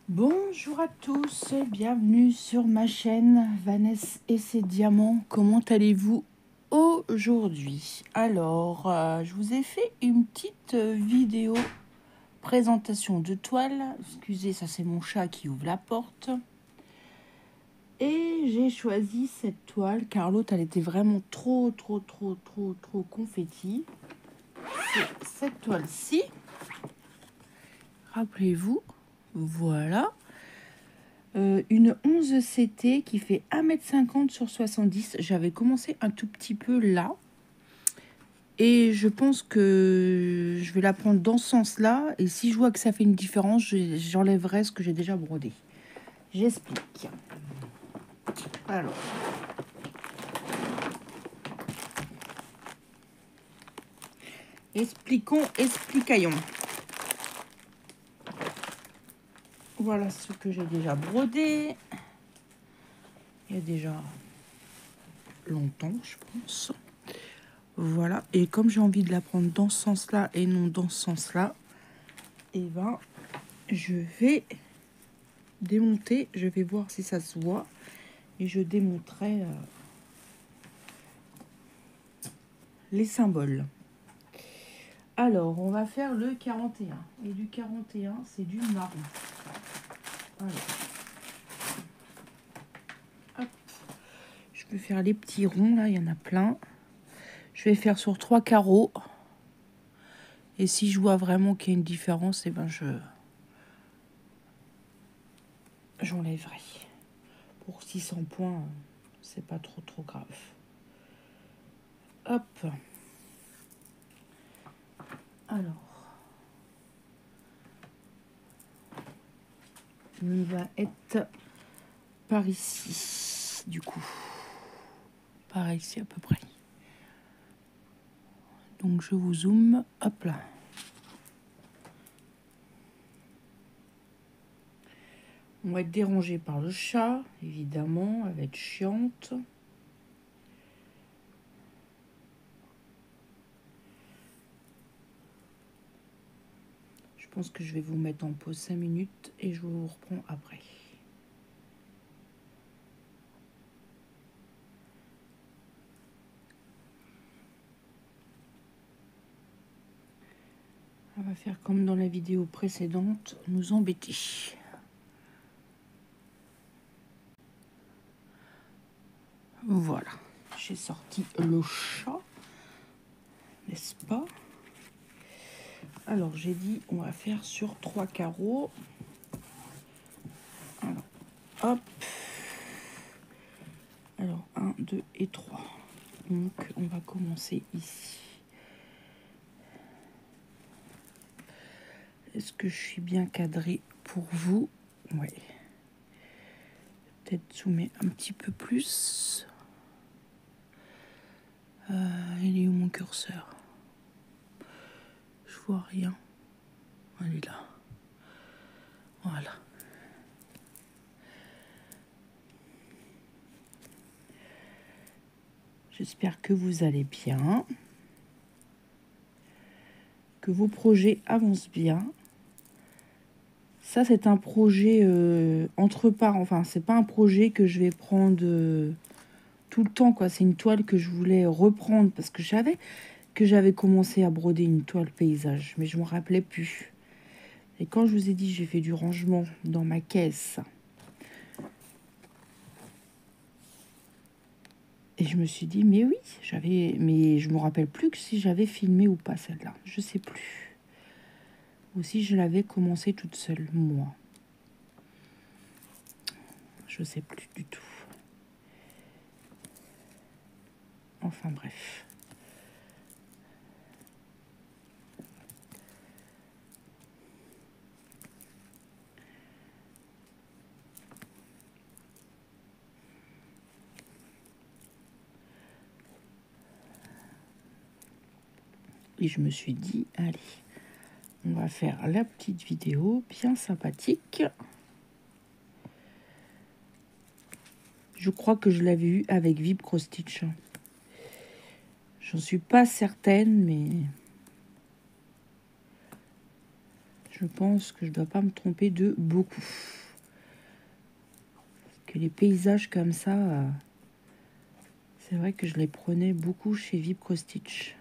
Bonjour à tous, bienvenue sur ma chaîne Vanessa et ses diamants. Comment allez-vous aujourd'hui? Alors, je vous ai fait une petite vidéo présentation de toile. Excusez, ça c'est mon chat qui ouvre la porte. Et j'ai choisi cette toile car l'autre elle était vraiment trop confetti. C'est cette toile-ci. Rappelez-vous, voilà. Une 11 CT qui fait 1,50 m sur 70. J'avais commencé un tout petit peu là. Et je pense que je vais la prendre dans ce sens-là. Et si je vois que ça fait une différence, j'enlèverai ce que j'ai déjà brodé. J'explique. Alors. Explicaillons. Voilà ce que j'ai déjà brodé. Il y a déjà longtemps, je pense. Voilà. Et comme j'ai envie de la prendre dans ce sens-là et non dans ce sens-là, et ben, je vais démonter. Je vais voir si ça se voit. Et je démonterai les symboles. Alors, on va faire le 41. Et du 41, c'est du marron. Alors. Hop. Je peux faire les petits ronds, là, il y en a plein. Je vais faire sur 3 carreaux. Et si je vois vraiment qu'il y a une différence, et ben j'enlèverai. Pour 600 points, c'est pas trop grave. Hop. Alors. On va être par ici, du coup. Par ici à peu près. Donc je vous zoome, hop là. On va être dérangé par le chat, évidemment, elle va être chiante. Je pense que je vais vous mettre en pause 5 minutes et je vous reprends après. On va faire comme dans la vidéo précédente, nous embêter. Voilà, j'ai sorti le chat, n'est-ce pas? Alors, j'ai dit, on va faire sur 3 carreaux. Alors, hop. Alors, 1, 2 et 3. Donc, on va commencer ici. Est-ce que je suis bien cadrée pour vous? Ouais. Peut-être zoomer un petit peu plus. Il est où mon curseur? Je vois rien. Elle est là. Voilà. J'espère que vous allez bien. Que vos projets avancent bien. Ça, c'est un projet entre parts. Enfin, c'est pas un projet que je vais prendre tout le temps, quoi. C'est une toile que je voulais reprendre parce que j'avais commencé à broder une toile paysage, mais je me rappelais plus. Et quand je vous ai dit, j'ai fait du rangement dans ma caisse. Et je me suis dit, mais oui, mais je me rappelle plus que si j'avais filmé ou pas celle-là. Je sais plus. Ou si je l'avais commencé toute seule, moi. Je sais plus du tout. Enfin bref. Et je me suis dit, allez, on va faire la petite vidéo bien sympathique. Je crois que je l'avais eu avec Vibro Stitch. J'en suis pas certaine, mais je pense que je dois pas me tromper de beaucoup. que les paysages comme ça, c'est vrai que je les prenais beaucoup chez Vipco Stitch.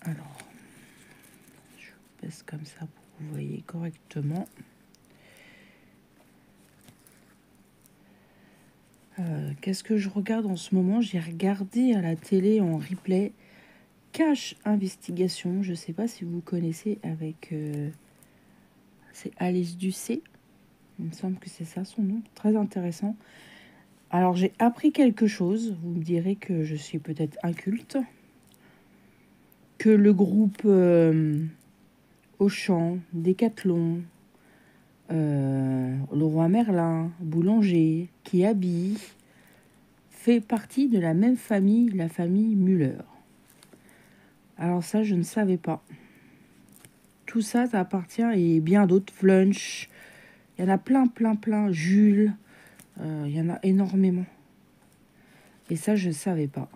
Alors, je baisse comme ça pour que vous voyez correctement. Qu'est-ce que je regarde en ce moment? J'ai regardé à la télé en replay Cache Investigation. Je ne sais pas si vous connaissez avec... c'est Alice Ducé. Il me semble que c'est ça son nom. Très intéressant. Alors, j'ai appris quelque chose. Vous me direz que je suis peut-être inculte. Que le groupe Auchan, Decathlon, Leroy Merlin, Boulanger, qui habille, fait partie de la même famille, la famille Müller. Alors ça, je ne savais pas. Tout ça, ça appartient, et bien d'autres, Flunch, il y en a plein, Jules, il y en a énormément. Et ça, je ne savais pas.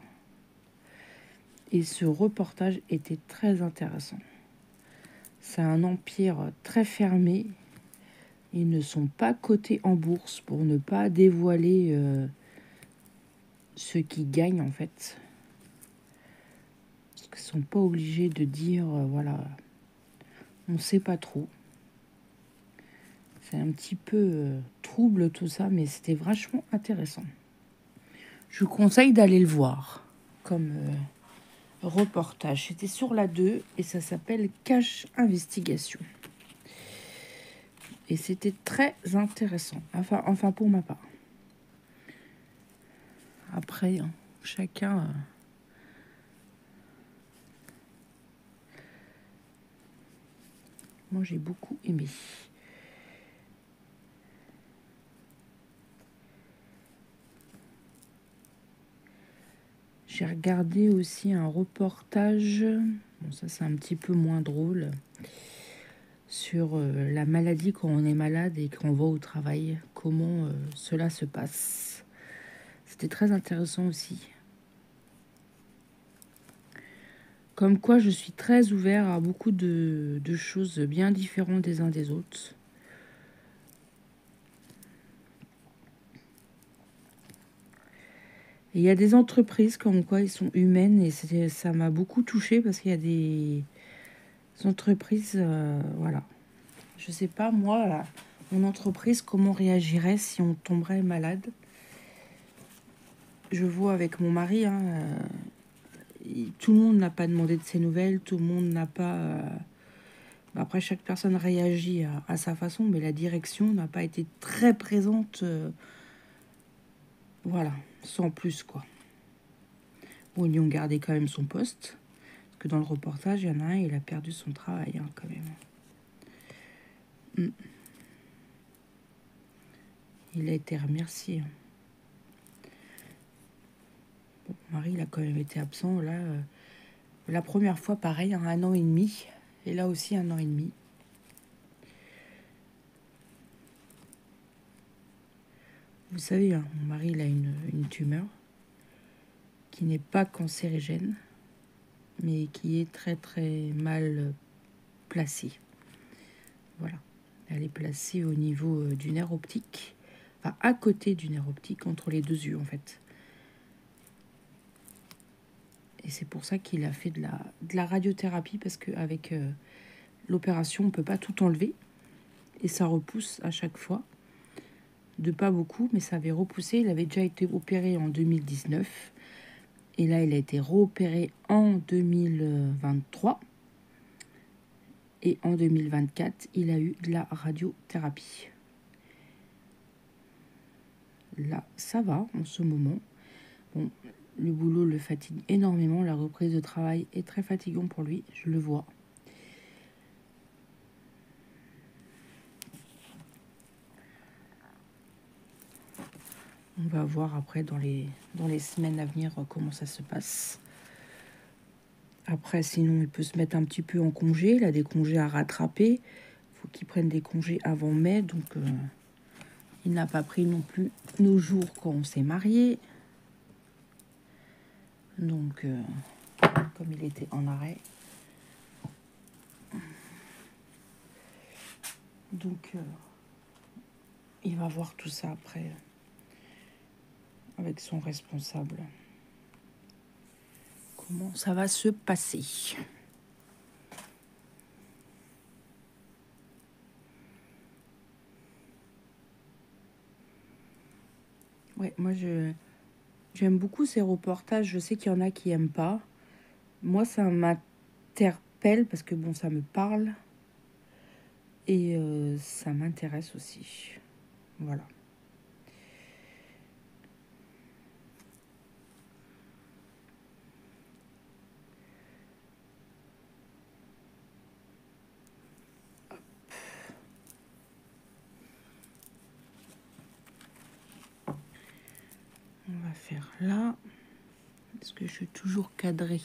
Et ce reportage était très intéressant. C'est un empire très fermé. Ils ne sont pas cotés en bourse pour ne pas dévoiler ceux qui gagnent, en fait. Parce qu'ils ne sont pas obligés de dire, voilà, on ne sait pas trop. C'est un petit peu trouble tout ça, mais c'était vachement intéressant. Je vous conseille d'aller le voir comme reportage. C'était sur la 2 et ça s'appelle Cache Investigation. Et c'était très intéressant. Enfin pour ma part. Après, hein, chacun... moi, j'ai beaucoup aimé. J'ai regardé aussi un reportage, bon ça c'est un petit peu moins drôle, sur la maladie quand on est malade et qu'on va au travail, comment cela se passe. C'était très intéressant aussi. Comme quoi je suis très ouvert à beaucoup de choses bien différentes des uns des autres. Et il y a des entreprises comme quoi ils sont humaines et ça m'a beaucoup touchée parce qu'il y a des entreprises, voilà. Je sais pas, moi, là, mon entreprise, comment réagirait si on tomberait malade. Je vois avec mon mari, hein, tout le monde n'a pas demandé de ses nouvelles, tout le monde n'a pas... après, chaque personne réagit à sa façon, mais la direction n'a pas été très présente, voilà, sans plus, quoi. Bon, ils lui ont gardé quand même son poste, parce que dans le reportage, il y en a un, il a perdu son travail, hein, quand même. Il a été remercié. Bon, Marie, il a quand même été absent. Là, la première fois, pareil, hein, 1 an et demi. Et là aussi, 1 an et demi. Vous savez, hein, mon mari, il a une tumeur qui n'est pas cancérigène, mais qui est très, très mal placée. Voilà. Elle est placée au niveau du nerf optique. Enfin, à côté du nerf optique, entre les deux yeux, en fait. Et c'est pour ça qu'il a fait de la radiothérapie, parce qu'avec l'opération, on ne peut pas tout enlever. Et ça repousse à chaque fois. De pas beaucoup, mais ça avait repoussé. Il avait déjà été opéré en 2019. Et là, il a été réopéré en 2023. Et en 2024, il a eu de la radiothérapie. Là, ça va en ce moment. Bon, le boulot le fatigue énormément. La reprise de travail est très fatigante pour lui, je le vois. On va voir après dans les semaines à venir comment ça se passe. Après, sinon, il peut se mettre un petit peu en congé. Il a des congés à rattraper. Il faut qu'il prenne des congés avant mai. Donc, il n'a pas pris non plus nos jours quand on s'est mariés. Donc, comme il était en arrêt. Donc, il va voir tout ça après avec son responsable. Comment ça va se passer? Ouais, moi j'aime beaucoup ces reportages. Je sais qu'il y en a qui aiment pas. Moi, ça m'interpelle parce que bon, ça me parle et ça m'intéresse aussi. Voilà. On va faire là. Est-ce que je suis toujours cadrée?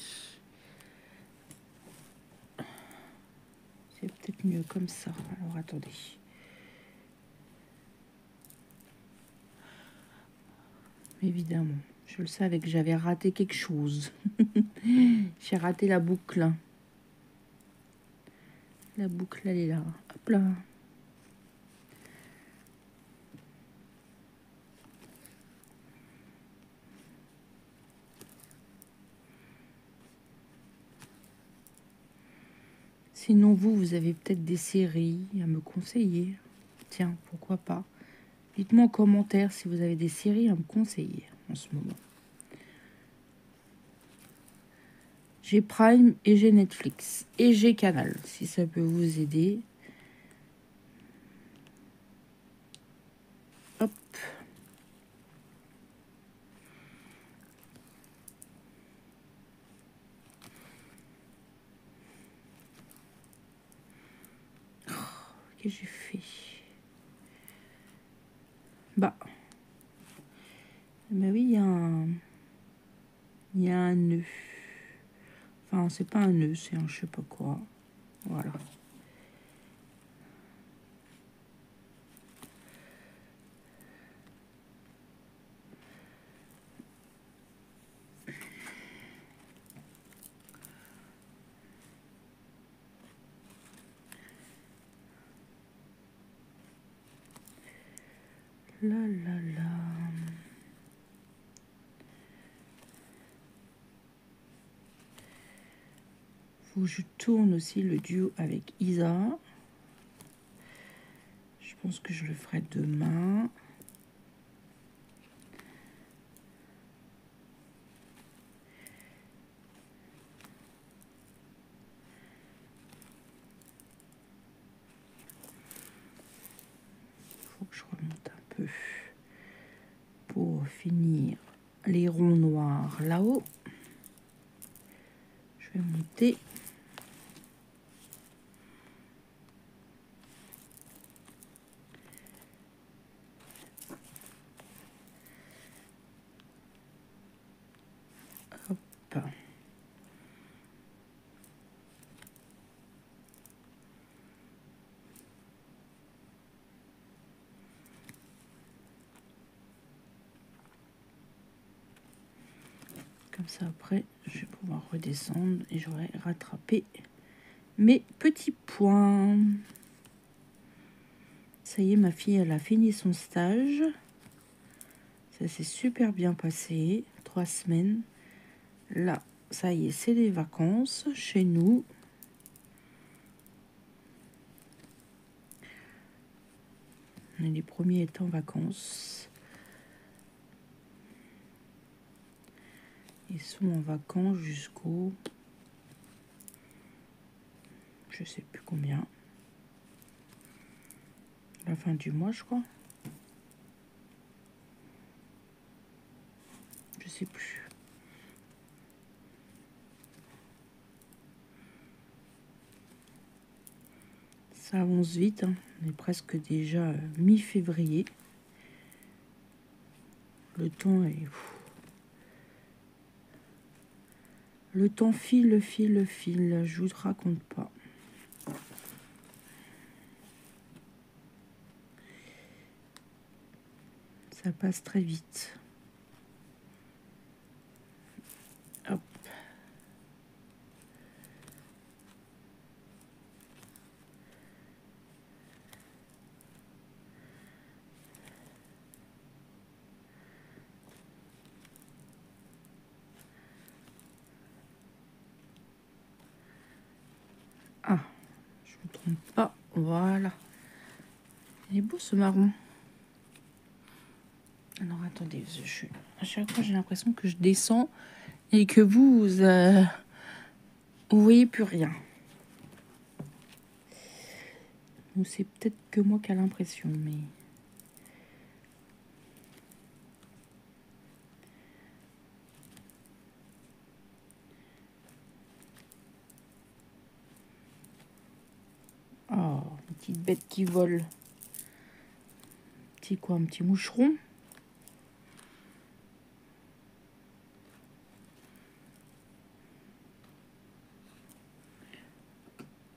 C'est peut-être mieux comme ça. Alors, attendez. Évidemment, je le savais que j'avais raté quelque chose. J'ai raté la boucle. La boucle, elle est là. Hop là. Sinon, vous avez peut-être des séries à me conseiller. Tiens, pourquoi pas. Dites-moi en commentaire si vous avez des séries à me conseiller en ce moment. J'ai Prime et j'ai Netflix. Et j'ai Canal, si ça peut vous aider. Hop. Oh, qu'est-ce que j'ai fait? Bah. Mais oui, il y a un nœud. Enfin, c'est pas un nœud, c'est un je sais pas quoi. Voilà. Là, là, là. Faut que je tourne aussi le duo avec Isa. Je pense que je le ferai demain. Faut que je remonte un peu pour finir les ronds noirs là-haut. Je vais monter. Hop. Comme ça, après, je vais pouvoir redescendre et j'aurai rattrapé mes petits points. Ça y est, ma fille, elle a fini son stage. Ça s'est super bien passé. 3 semaines. Là, ça y est, c'est les vacances chez nous. Les premiers étaient en vacances. Ils sont en vacances jusqu'au... Je sais plus combien. La fin du mois, je crois. Je sais plus. Ça avance vite. Hein. On est presque déjà mi-février. Le temps est... Le temps file, file, file. Je vous raconte pas. Ça passe très vite. pas. Voilà. Il est beau ce marron. Alors attendez, à chaque fois j'ai l'impression que je descends et que vous voyez plus rien. Ou c'est peut-être que moi qui a l'impression, mais... Oh, une petite bête qui vole. Petit quoi, un petit moucheron.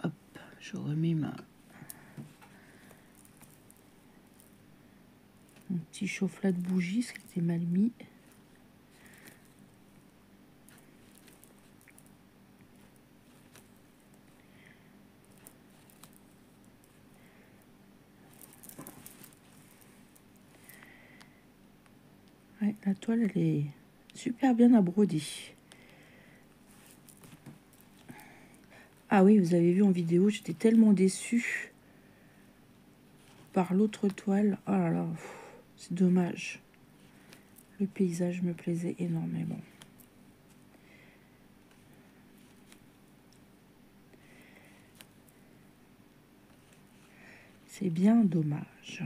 Hop, je remets mon petit chauffe-là de bougie, parce qu'il était mal mis. Ouais, la toile, elle est super bien à broder. Ah oui, vous avez vu en vidéo, j'étais tellement déçue par l'autre toile. Oh là là, c'est dommage. Le paysage me plaisait énormément. C'est bien dommage.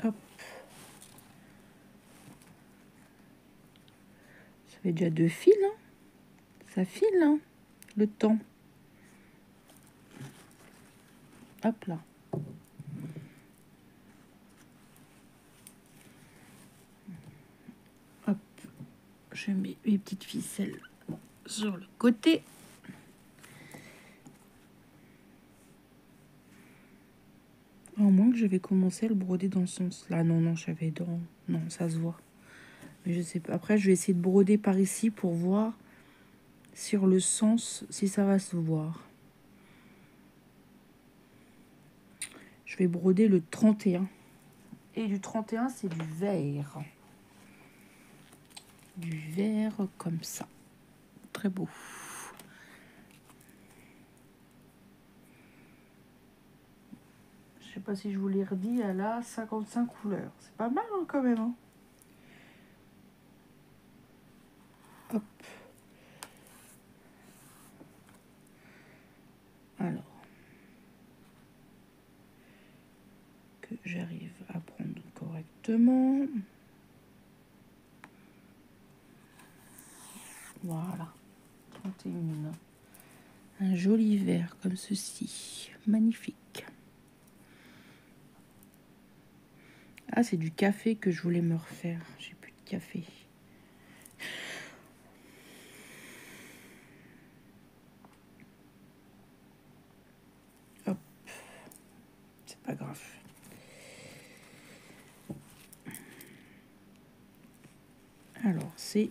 Hop. Ça fait déjà 2 fils, hein. Ça file, hein, le temps. Hop là. Hop. Je mets mes petites ficelles sur le côté. Au moins que je vais commencer à le broder dans ce sens-là. Non, non, j'avais dans... Non, ça se voit. Mais je sais pas. Après, je vais essayer de broder par ici pour voir sur le sens si ça va se voir. Je vais broder le 31. Et du 31, c'est du vert. Du vert comme ça. Très beau. Je sais pas si je vous l'ai redit, elle a 55 couleurs. C'est pas mal, hein, quand même. Hein. Hop. Alors. Que j'arrive à prendre correctement. Voilà. 31. Un joli vert comme ceci. Magnifique. Ah, c'est du café que je voulais me refaire. J'ai plus de café. Hop. C'est pas grave. Alors, c'est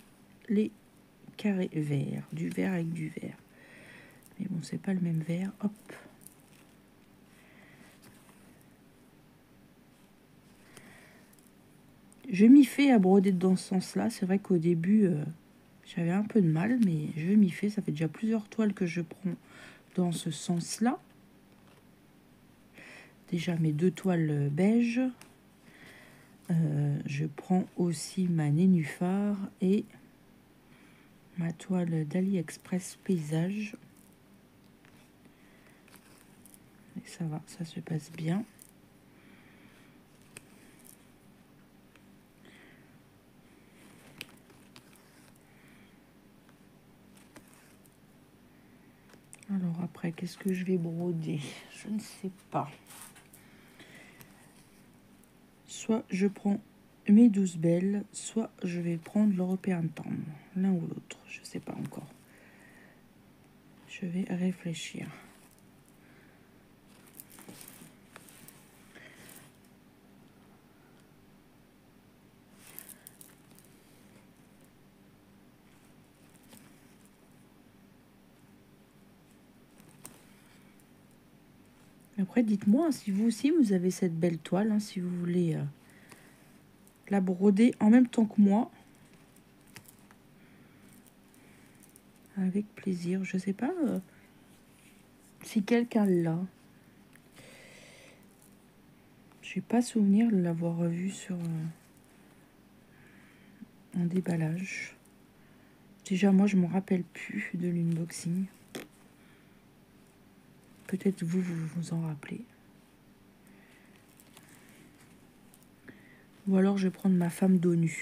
les carrés verts. Du vert avec du vert. Mais bon, c'est pas le même vert. Hop. Je m'y fais à broder dans ce sens-là. C'est vrai qu'au début, j'avais un peu de mal, mais je m'y fais. Ça fait déjà plusieurs toiles que je prends dans ce sens-là. Déjà mes 2 toiles beige. Je prends aussi ma nénuphar et ma toile d'AliExpress paysage. Et ça va, ça se passe bien. Alors après, qu'est-ce que je vais broder? Je ne sais pas. Soit je prends mes 12 belles, soit je vais prendre l'European Tendre. L'un ou l'autre, je ne sais pas encore. Je vais réfléchir. Après, dites-moi si vous aussi, vous avez cette belle toile, hein, si vous voulez la broder en même temps que moi. Avec plaisir. Je sais pas si quelqu'un l'a. Je n'ai pas souvenir de l'avoir vu sur un déballage. Déjà, moi, je me rappelle plus de l'unboxing. Peut-être vous vous en rappelez. Ou alors, je vais prendre ma femme d'ONU.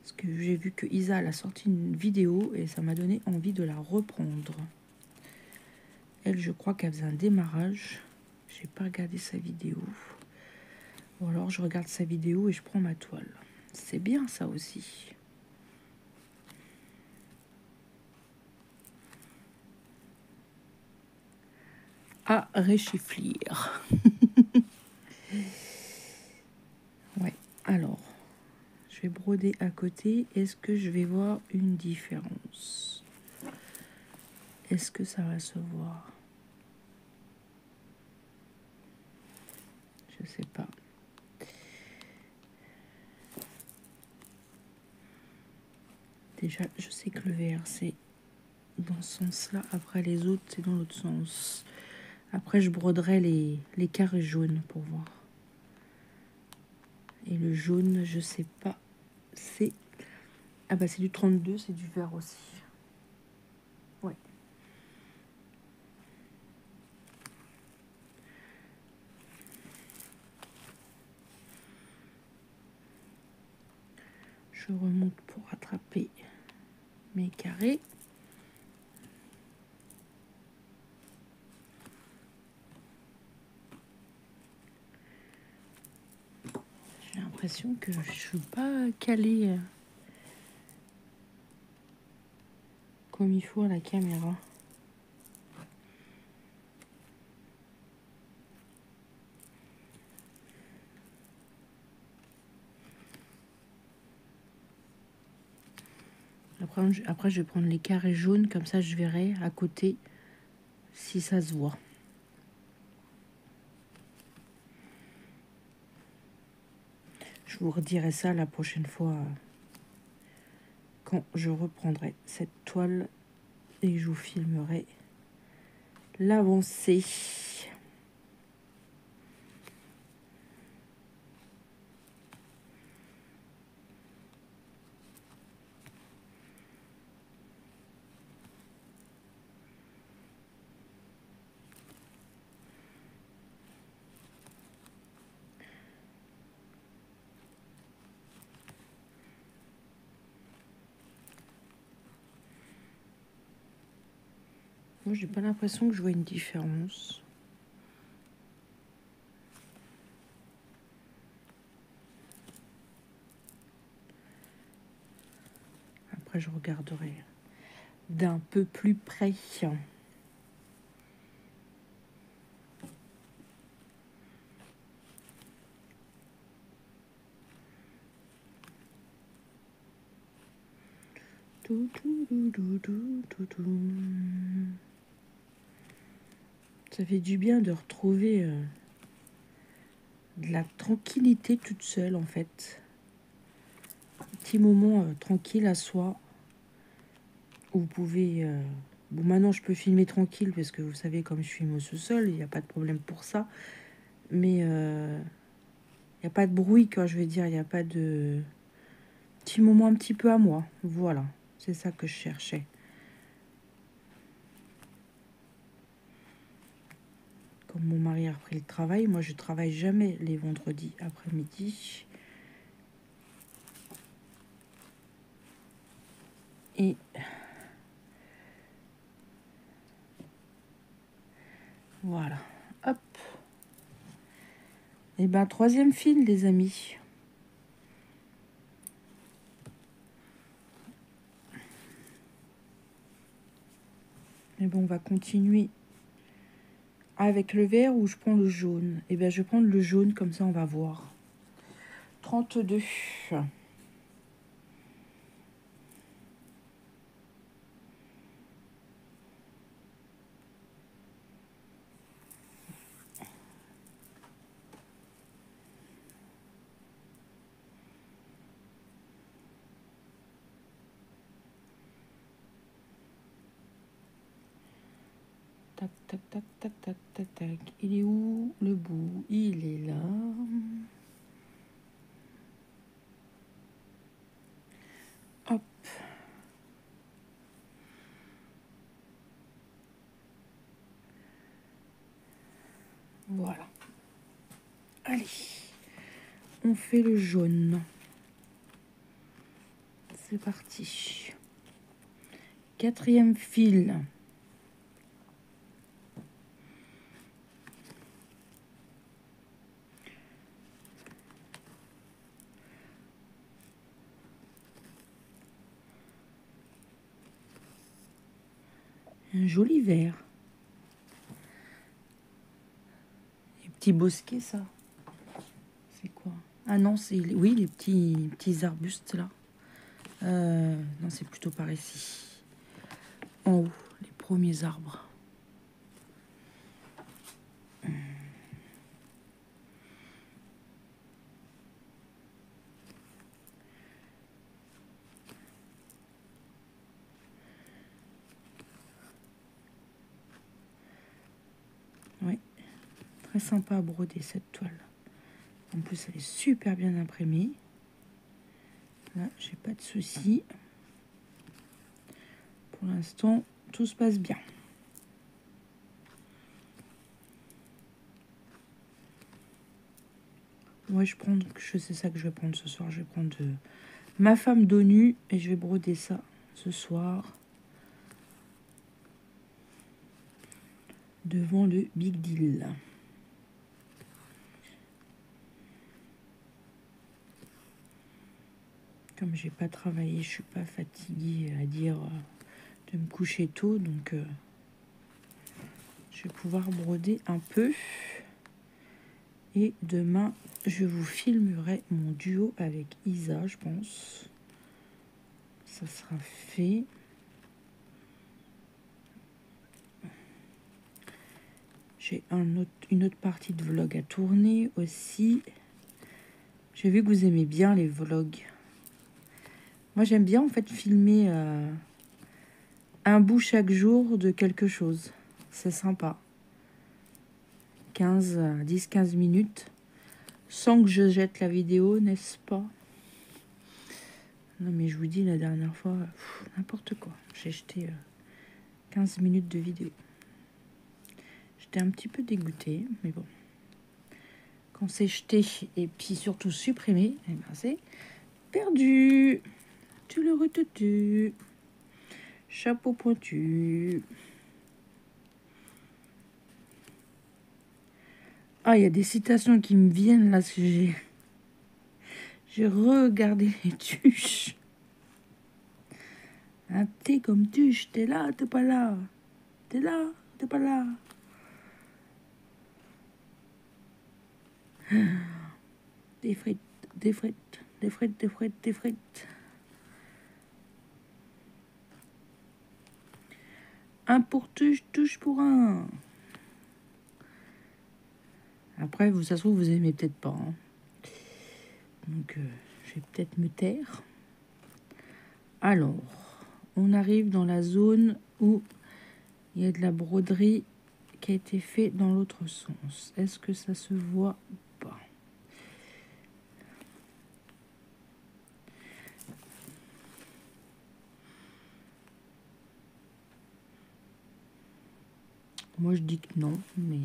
Parce que j'ai vu que Isa elle a sorti une vidéo et ça m'a donné envie de la reprendre. Elle, je crois qu'elle faisait un démarrage. J'ai pas regardé sa vidéo. Ou alors, je regarde sa vidéo et je prends ma toile. C'est bien, ça aussi. À réfléchir. Ouais, alors, je vais broder à côté. Est-ce que je vais voir une différence? Est-ce que ça va se voir? Je sais pas. Déjà, je sais que le vert, c'est dans ce sens-là. Après, les autres, c'est dans l'autre sens. Après, je broderai les carrés jaunes pour voir. Et le jaune, je sais pas. C'est... Ah bah, c'est du 32, c'est du vert aussi. Ouais. Je remonte pour attraper mes carrés. J'ai l'impression que je suis pas calée comme il faut à la caméra. Après, je vais prendre les carrés jaunes, comme ça je verrai à côté si ça se voit. Je vous redirai ça la prochaine fois quand je reprendrai cette toile et que je vous filmerai l'avancée. Moi, j'ai pas l'impression que je vois une différence. Après, je regarderai d'un peu plus près. Ça fait du bien de retrouver de la tranquillité toute seule, en fait. Un petit moment tranquille à soi. Où vous pouvez... Bon, maintenant, je peux filmer tranquille parce que vous savez, comme je filme au sous-sol, il n'y a pas de problème pour ça. Mais il n'y a pas de bruit, quoi, je veux dire. Il n'y a pas de... Petit moment un petit peu à moi. Voilà, c'est ça que je cherchais. Comme mon mari a repris le travail, moi, je travaille jamais les vendredis après-midi. Et... Voilà, hop. Et ben, troisième fil, les amis. Et bon, on va continuer avec le vert ou je prends le jaune. Et bien, je vais prendre le jaune, comme ça, on va voir. 32. Tac, tac, tac, tac, tac, tac, tac. Il est où le bout? Il est là. Hop. Voilà. Allez. On fait le jaune. C'est parti. 4e fil. Un joli vert. Les petits bosquets, ça. C'est quoi? Ah non, c'est oui, les petits arbustes là. Non, c'est plutôt par ici. En haut, les premiers arbres. Oui, très sympa à broder cette toile. En plus, elle est super bien imprimée. Là, j'ai pas de soucis. Pour l'instant, tout se passe bien. Moi, je sais ça que je vais prendre ce soir. Je vais prendre ma femme dos nu et je vais broder ça ce soir devant le Big Deal. Comme j'ai pas travaillé, je suis pas fatiguée à dire de me coucher tôt, donc je vais pouvoir broder un peu. Et demain, je vous filmerai mon duo avec Isa, je pense. Ça sera fait. J'ai une autre partie de vlog à tourner aussi. J'ai vu que vous aimez bien les vlogs. Moi, j'aime bien en fait filmer un bout chaque jour de quelque chose. C'est sympa. 10-15 minutes. Sans que je jette la vidéo, n'est-ce pas? Non, mais je vous dis, la dernière fois, n'importe quoi. J'ai jeté 15 minutes de vidéo. J'étais un petit peu dégoûtée, mais bon. Quand c'est jeté et puis surtout supprimé, eh ben c'est perdu. Tu le retutu. Chapeau pointu. Ah, il y a des citations qui me viennent là, que j'ai regardé les tuches. Un thé comme tuche, t'es là, t'es pas là. T'es là, t'es pas là. Des frites, des frites, des frites, des frites, des frites. Un pour tuche, touche pour un. Après, ça se trouve, vous aimez peut-être pas. Hein. Donc, je vais peut-être me taire. Alors, on arrive dans la zone où il y a de la broderie qui a été fait dans l'autre sens. Est-ce que ça se voit pas? Moi, je dis que non, mais...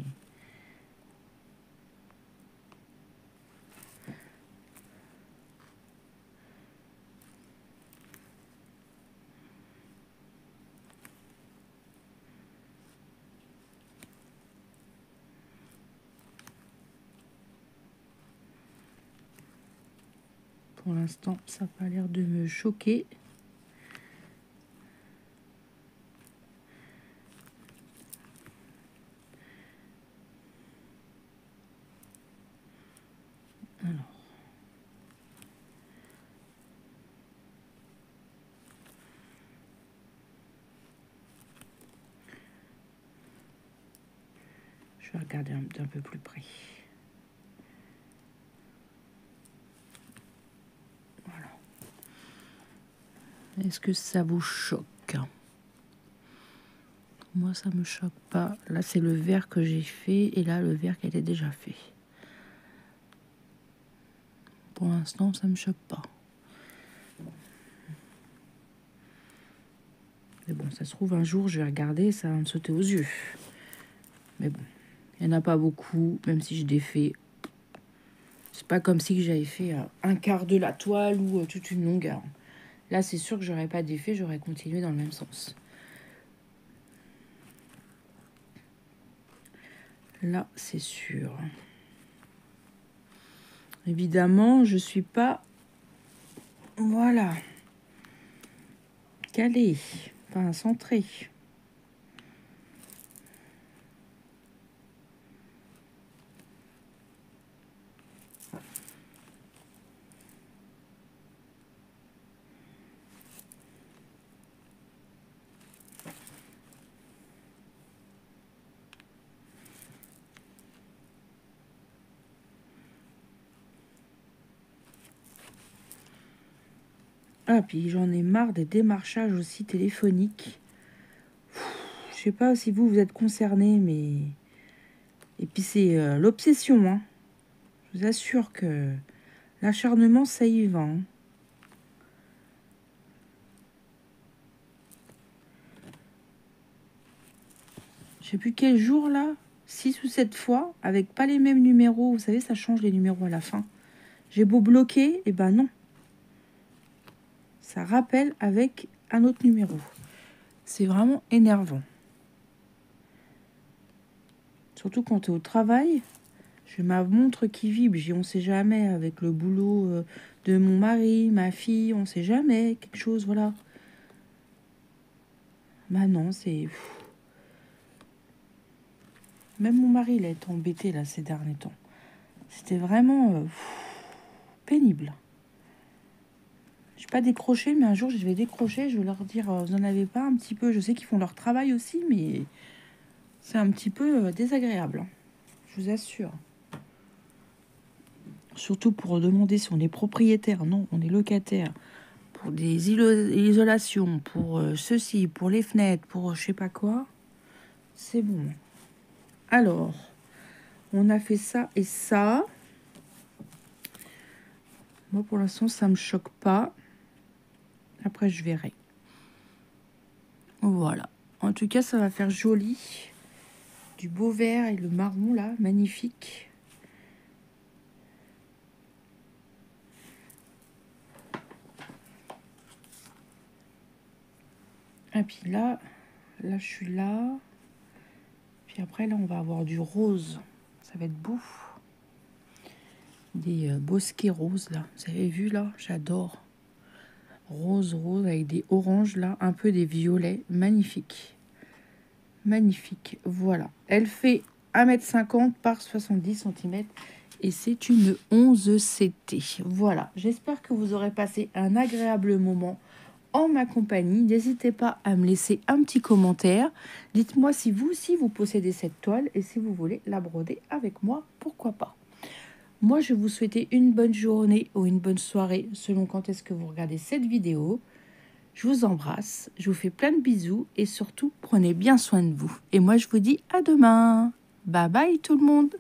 Pour l'instant, ça n'a pas l'air de me choquer. Alors. Je vais regarder d'un peu plus près. Voilà. Est-ce que ça vous choque? Moi, ça me choque pas. Là, c'est le vert que j'ai fait. Et là, le vert qui était déjà fait. Pour l'instant, ça me choque pas. Mais bon, ça se trouve, un jour, je vais regarder, ça va me sauter aux yeux. Mais bon, il n'y en a pas beaucoup, même si je défais. C'est pas comme si j'avais fait un quart de la toile ou toute une longueur. Là, c'est sûr que j'aurais pas défait, j'aurais continué dans le même sens. Là, c'est sûr. Évidemment, je suis pas... Voilà. Calée. Pas centrée. Ah, puis j'en ai marre des démarchages aussi téléphoniques. Je sais pas si vous êtes concernés, mais... Et puis c'est l'obsession, hein. Je vous assure que l'acharnement, ça y va, hein. Je sais plus quel jour, là, 6 ou 7 fois, avec pas les mêmes numéros. Vous savez, ça change les numéros à la fin. J'ai beau bloquer, et ben non. Ça rappelle avec un autre numéro. C'est vraiment énervant. Surtout quand tu es au travail. J'ai ma montre qui vibre. On ne sait jamais avec le boulot de mon mari, ma fille. On ne sait jamais. Quelque chose, voilà. Bah non, c'est... Même mon mari, il a été embêté, là, ces derniers temps. C'était vraiment pénible. Je n'ai pas décroché, mais un jour, je vais décrocher. Je vais leur dire, vous n'en avez pas un petit peu. Je sais qu'ils font leur travail aussi, mais c'est un petit peu désagréable, hein. Je vous assure. Surtout pour demander si on est propriétaire. Non, on est locataire. Pour des isolations, pour ceci, pour les fenêtres, pour je sais pas quoi. C'est bon. Alors, on a fait ça et ça. Moi, pour l'instant, ça me choque pas. Après, je verrai. Voilà. En tout cas, ça va faire joli. Du beau vert et le marron, là, magnifique. Et puis là, je suis là. Puis après, là, on va avoir du rose. Ça va être beau. Des bosquets roses, là. Vous avez vu, là? J'adore. Rose, avec des oranges, là. Un peu des violets. Magnifique. Magnifique. Voilà. Elle fait 1,50 m par 70 cm. Et c'est une 11 CT. Voilà. J'espère que vous aurez passé un agréable moment en ma compagnie. N'hésitez pas à me laisser un petit commentaire. Dites-moi si vous aussi vous possédez cette toile et si vous voulez la broder avec moi, pourquoi pas. Moi, je vous souhaite une bonne journée ou une bonne soirée selon quand est-ce que vous regardez cette vidéo. Je vous embrasse, je vous fais plein de bisous et surtout, prenez bien soin de vous. Et moi, je vous dis à demain. Bye bye tout le monde.